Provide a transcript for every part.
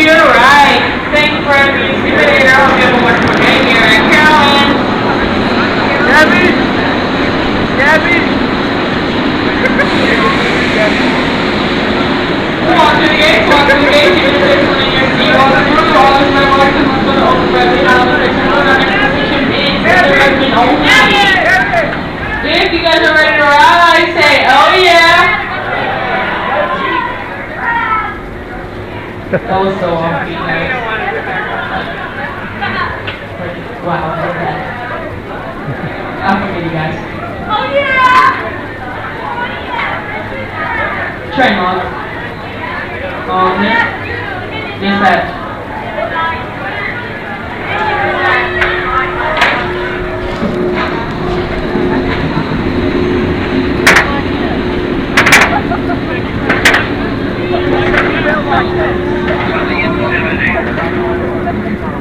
You're right. Thanks for the Intimidator. I hope you have a wonderful day here at Carowinds. Gabby! Gabby! Walk to the gate, walk to the gate, keep it safe when you're seeing all the room, all the my walk to the open resident, all the section, all the exposition is the resident only. If you guys are ready to ride, I say, oh yeah. That was so awesome, guys. Wow, look at that. I'll forget you guys. Oh yeah! Train log. On it. Dispatch.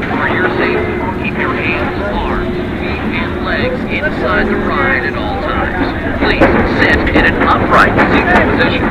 For your safety, keep your hands, arms, feet, and legs inside the ride at all times. Please sit in an upright seated position.